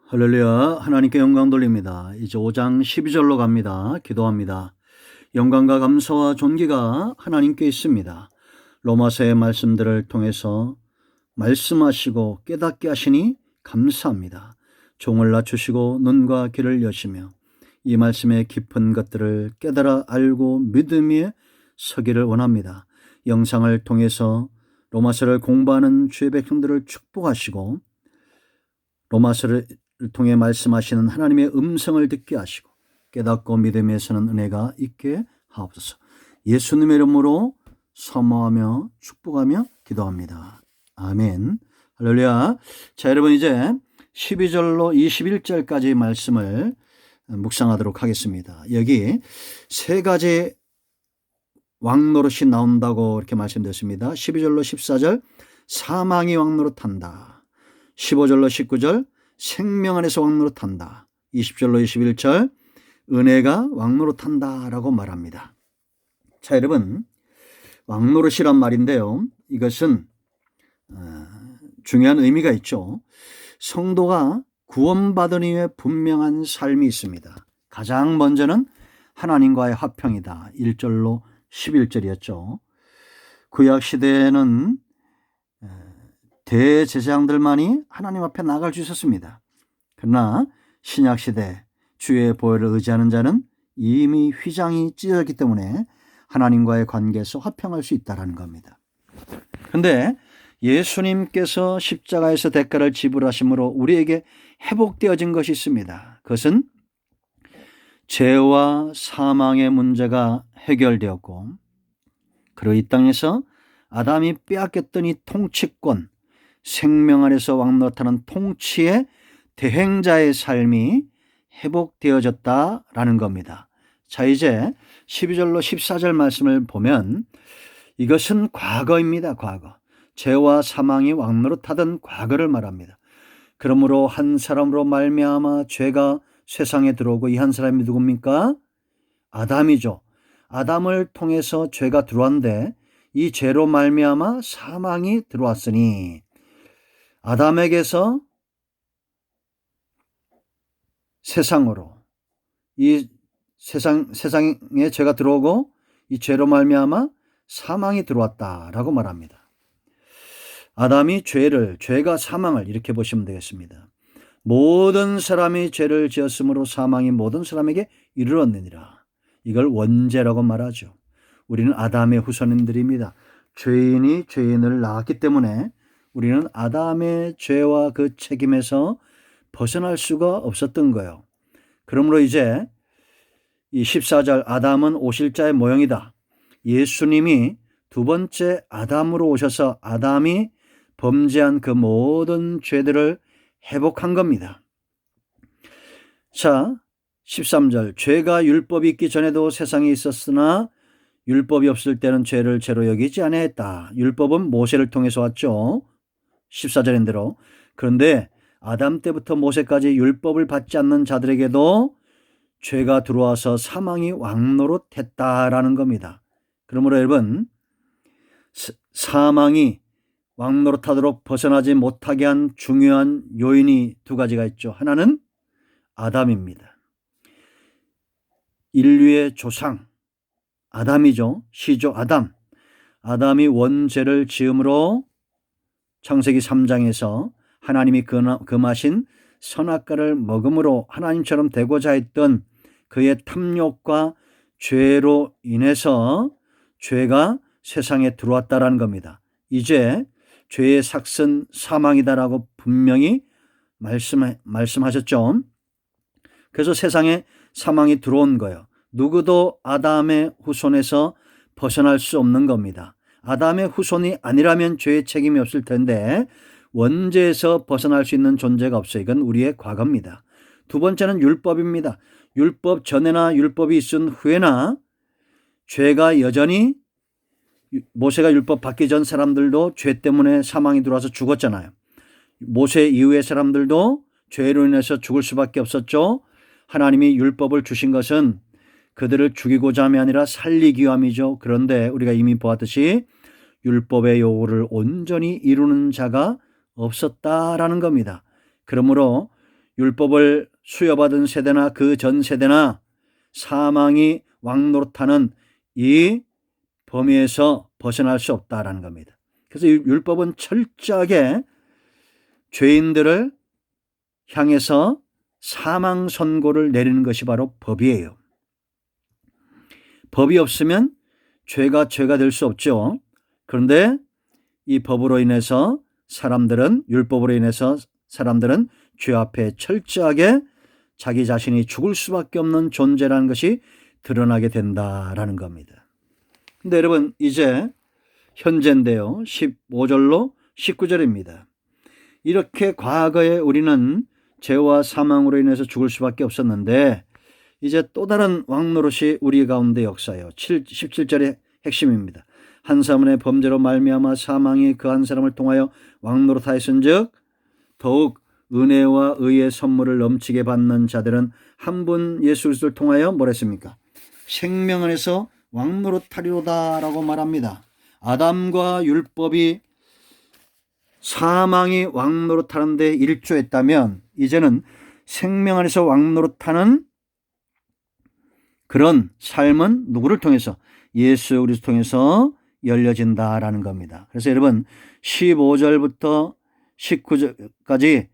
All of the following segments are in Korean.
할렐루야. 하나님께 영광 돌립니다. 이제 5장 12절로 갑니다. 기도합니다. 영광과 감사와 존귀가 하나님께 있습니다. 로마서의 말씀들을 통해서 말씀하시고 깨닫게 하시니 감사합니다. 종을 낮추시고 눈과 귀를 여시며 이 말씀의 깊은 것들을 깨달아 알고 믿음에 서기를 원합니다. 영상을 통해서 로마서를 공부하는 주의 백성들을 축복하시고 로마서를 통해 말씀하시는 하나님의 음성을 듣게 하시고 깨닫고 믿음에 서는 은혜가 있게 하옵소서. 예수님의 이름으로 사모하며 축복하며 기도합니다. 아멘. 할렐루야. 자, 여러분 이제 12절로 21절까지 말씀을 묵상하도록 하겠습니다. 여기 세 가지 왕노릇이 나온다고 이렇게 말씀드렸습니다. 12절로 14절 사망이 왕노릇한다. 15절로 19절 생명 안에서 왕노릇한다. 20절로 21절 은혜가 왕노릇한다 라고 말합니다. 자, 여러분 왕노릇이란 말인데요, 이것은 중요한 의미가 있죠. 성도가 구원받은 이후에 분명한 삶이 있습니다. 가장 먼저는 하나님과의 화평이다. 1절로 11절이었죠. 구약시대에는 대제사장들만이 하나님 앞에 나갈 수 있었습니다. 그러나 신약시대 주의 보혈을 의지하는 자는 이미 휘장이 찢어졌기 때문에 하나님과의 관계에서 화평할 수 있다는 겁니다. 그런데 예수님께서 십자가에서 대가를 지불하심으로 우리에게 회복되어진 것이 있습니다. 그것은 죄와 사망의 문제가 해결되었고, 그리고 이 땅에서 아담이 빼앗겼던 이 통치권, 생명 안에서 왕노릇하는 통치의 대행자의 삶이 회복되어졌다라는 겁니다. 자, 이제 12절로 14절 말씀을 보면 이것은 과거입니다. 과거. 죄와 사망이 왕노릇하던 과거를 말합니다. 그러므로 한 사람으로 말미암아 죄가 세상에 들어오고 이 한 사람이 누굽니까? 아담이죠. 아담을 통해서 죄가 들어왔는데 이 죄로 말미암아 사망이 들어왔으니 아담에게서 세상으로 이 세상에 죄가 들어오고 이 죄로 말미암아 사망이 들어왔다라고 말합니다. 아담이 죄가 사망을 이렇게 보시면 되겠습니다. 모든 사람이 죄를 지었으므로 사망이 모든 사람에게 이르렀느니라. 이걸 원죄라고 말하죠. 우리는 아담의 후손인들입니다. 죄인이 죄인을 낳았기 때문에 우리는 아담의 죄와 그 책임에서 벗어날 수가 없었던 거예요. 그러므로 이제 이 14절 아담은 오실자의 모형이다. 예수님이 두 번째 아담으로 오셔서 아담이 범죄한 그 모든 죄들을 회복한 겁니다. 자, 13절 죄가 율법이 있기 전에도 세상에 있었으나 율법이 없을 때는 죄를 죄로 여기지 아니했다. 율법은 모세를 통해서 왔죠. 14절인 대로. 그런데 아담 때부터 모세까지 율법을 받지 않는 자들에게도 죄가 들어와서 사망이 왕노릇했다라는 겁니다. 그러므로 여러분, 사망이 왕노릇하도록 벗어나지 못하게 한 중요한 요인이 두 가지가 있죠. 하나는 아담입니다. 인류의 조상 아담이죠. 시조 아담. 아담이 원죄를 지음으로 창세기 3장에서 하나님이 금하신 선악과를 먹음으로 하나님처럼 되고자 했던 그의 탐욕과 죄로 인해서 죄가 세상에 들어왔다라는 겁니다. 이제 죄의 삭은 사망이다라고 분명히 말씀하셨죠. 그래서 세상에 사망이 들어온 거예요. 누구도 아담의 후손에서 벗어날 수 없는 겁니다. 아담의 후손이 아니라면 죄의 책임이 없을 텐데 원죄에서 벗어날 수 있는 존재가 없어요. 이건 우리의 과거입니다. 두 번째는 율법입니다. 율법 전에나 율법이 있은 후에나 죄가 여전히, 모세가 율법 받기 전 사람들도 죄 때문에 사망이 들어와서 죽었잖아요. 모세 이후의 사람들도 죄로 인해서 죽을 수밖에 없었죠. 하나님이 율법을 주신 것은 그들을 죽이고자 함이 아니라 살리기 위함이죠. 그런데 우리가 이미 보았듯이 율법의 요구를 온전히 이루는 자가 없었다라는 겁니다. 그러므로 율법을 수여받은 세대나 그 전 세대나 사망이 왕노릇하는 이 범위에서 벗어날 수 없다라는 겁니다. 그래서 율법은 철저하게 죄인들을 향해서 사망 선고를 내리는 것이 바로 법이에요. 법이 없으면 죄가 될 수 없죠. 그런데 이 법으로 인해서 율법으로 인해서 사람들은 죄 앞에 철저하게 자기 자신이 죽을 수밖에 없는 존재라는 것이 드러나게 된다라는 겁니다. 근데 여러분, 이제 현재인데요. 15절로 19절입니다. 이렇게 과거에 우리는 죄와 사망으로 인해서 죽을 수밖에 없었는데 이제 또 다른 왕노릇이 우리 가운데 역사해요. 17절의 핵심입니다. 한 사람의 범죄로 말미암아 사망이 그 한 사람을 통하여 왕노릇하였은즉 더욱 은혜와 의의 선물을 넘치게 받는 자들은 한 분 예수 그리스도를 통하여 뭐랬습니까? 생명 안에서 왕노릇하리로다라고 말합니다. 아담과 율법이 사망이 왕노릇하는 데 일조했다면 이제는 생명 안에서 왕노릇하는 그런 삶은 누구를 통해서? 예수 그리스도를 통해서 열려진다라는 겁니다. 그래서 여러분 15절부터 19절까지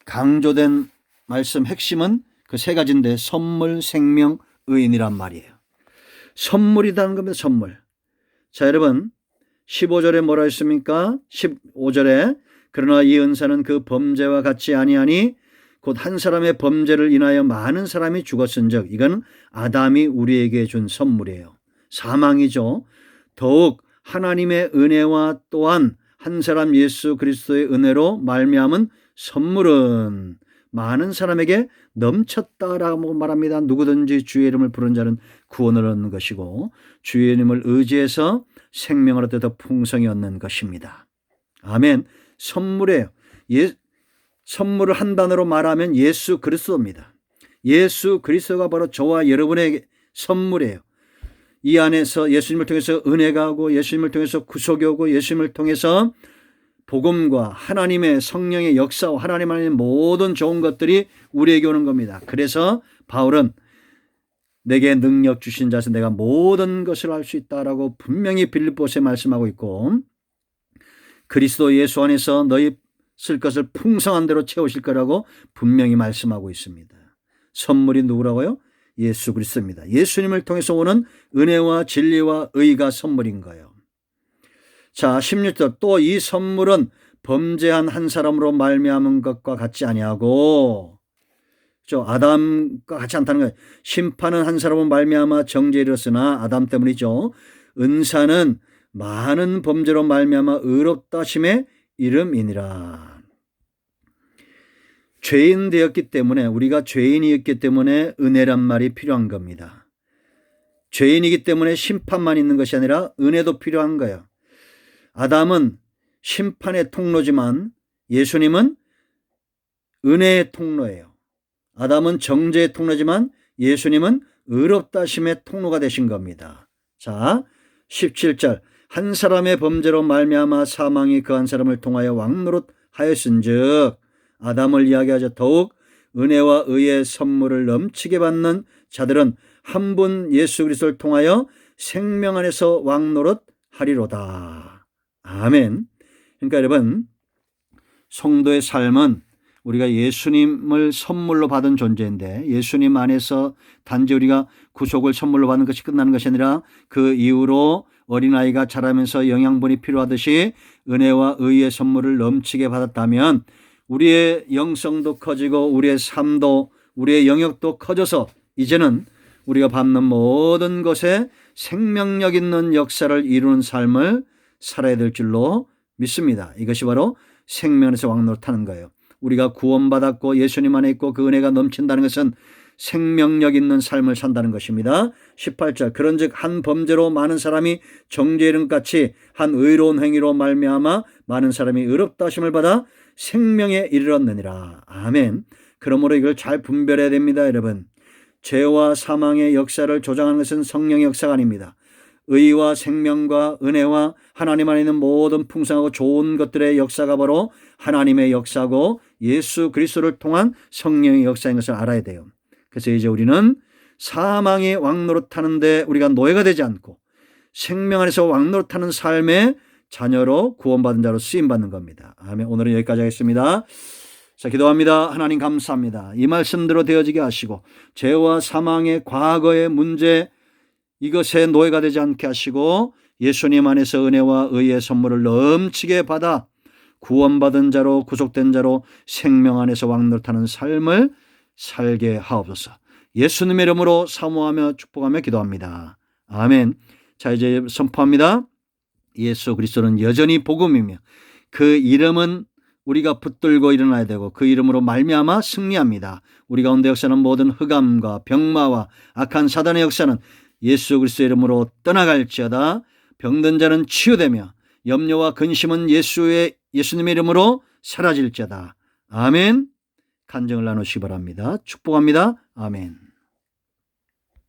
강조된 말씀 핵심은 그 세 가지인데 선물, 생명, 의인이란 말이에요. 선물이라는 겁니다. 선물. 자, 여러분 15절에 뭐라 했습니까? 15절에 그러나 이 은사는 그 범죄와 같이 아니하니 곧 한 사람의 범죄를 인하여 많은 사람이 죽었은즉 이건 아담이 우리에게 준 선물이에요. 사망이죠. 더욱 하나님의 은혜와 또한 한 사람 예수 그리스도의 은혜로 말미암은 선물은 많은 사람에게 넘쳤다라고 말합니다. 누구든지 주의 이름을 부른 자는 구원을 얻는 것이고 주의 이름을 의지해서 생명을 얻되 더 풍성히 얻는 것입니다. 아멘. 선물이에요. 선물을 한 단어로 말하면 예수 그리스도입니다. 예수 그리스도가 바로 저와 여러분에게 선물이에요. 이 안에서 예수님을 통해서 은혜가 오고 예수님을 통해서 구속이 오고 예수님을 통해서 복음과 하나님의 성령의 역사와 하나님 안에 모든 좋은 것들이 우리에게 오는 겁니다. 그래서 바울은 내게 능력 주신 자에서 내가 모든 것을 할 수 있다라고 분명히 빌립보서에 말씀하고 있고 그리스도 예수 안에서 너희 쓸 것을 풍성한 대로 채우실 거라고 분명히 말씀하고 있습니다. 선물이 누구라고요? 예수 그리스도입니다. 예수님을 통해서 오는 은혜와 진리와 의가 선물인 거예요. 자, 16절 또 이 선물은 범죄한 한 사람으로 말미암은 것과 같지 아니하고 아담과 같이 않다는 거예요. 심판은 한 사람으로 말미암아 정죄에 이르렀으나 아담 때문이죠. 은사는 많은 범죄로 말미암아 의롭다 하심의 이름이니라. 죄인 되었기 때문에 우리가 죄인이었기 때문에 은혜란 말이 필요한 겁니다. 죄인이기 때문에 심판만 있는 것이 아니라 은혜도 필요한 거예요. 아담은 심판의 통로지만 예수님은 은혜의 통로예요. 아담은 정죄의 통로지만 예수님은 의롭다 하심의 통로가 되신 겁니다. 자, 17절 한 사람의 범죄로 말미암아 사망이 그 한 사람을 통하여 왕노릇하였은즉 아담을 이야기하자 더욱 은혜와 의의 선물을 넘치게 받는 자들은 한 분 예수 그리스도를 통하여 생명 안에서 왕노릇하리로다. 아멘. 그러니까 여러분 성도의 삶은 우리가 예수님을 선물로 받은 존재인데 예수님 안에서 단지 우리가 구속을 선물로 받는 것이 끝나는 것이 아니라 그 이후로 어린아이가 자라면서 영양분이 필요하듯이 은혜와 의의 선물을 넘치게 받았다면 우리의 영성도 커지고 우리의 삶도 우리의 영역도 커져서 이제는 우리가 받는 모든 것에 생명력 있는 역사를 이루는 삶을 살아야 될 줄로 믿습니다. 이것이 바로 생명에서 왕노릇하는 거예요. 우리가 구원받았고 예수님 안에 있고 그 은혜가 넘친다는 것은 생명력 있는 삶을 산다는 것입니다. 18절 그런즉 한 범죄로 많은 사람이 정죄의 이름같이 한 의로운 행위로 말미암아 많은 사람이 의롭다 하심을 받아 생명에 이르렀느니라. 아멘. 그러므로 이걸 잘 분별해야 됩니다. 여러분 죄와 사망의 역사를 조장하는 것은 성령의 역사가 아닙니다. 의와 생명과 은혜와 하나님 안에 있는 모든 풍성하고 좋은 것들의 역사가 바로 하나님의 역사고 예수 그리스도를 통한 성령의 역사인 것을 알아야 돼요. 그래서 이제 우리는 사망의 왕노릇하는데 우리가 노예가 되지 않고 생명 안에서 왕노릇하는 삶의 자녀로 구원받은 자로 쓰임받는 겁니다. 아멘. 오늘은 여기까지 하겠습니다. 자, 기도합니다. 하나님 감사합니다. 이 말씀대로 되어지게 하시고 죄와 사망의 과거의 문제 이것에 노예가 되지 않게 하시고 예수님 안에서 은혜와 의의 선물을 넘치게 받아 구원받은 자로 구속된 자로 생명 안에서 왕노릇하는 삶을 살게 하옵소서. 예수님의 이름으로 사모하며 축복하며 기도합니다. 아멘. 자, 이제 선포합니다. 예수 그리스도는 여전히 복음이며 그 이름은 우리가 붙들고 일어나야 되고 그 이름으로 말미암아 승리합니다. 우리 가운데 역사는 모든 흑암과 병마와 악한 사단의 역사는 예수 그리스도의 이름으로 떠나갈지어다. 병든 자는 치유되며 염려와 근심은 예수님의 이름으로 사라질지어다. 아멘. 간증을 나누시기 바랍니다. 축복합니다. 아멘.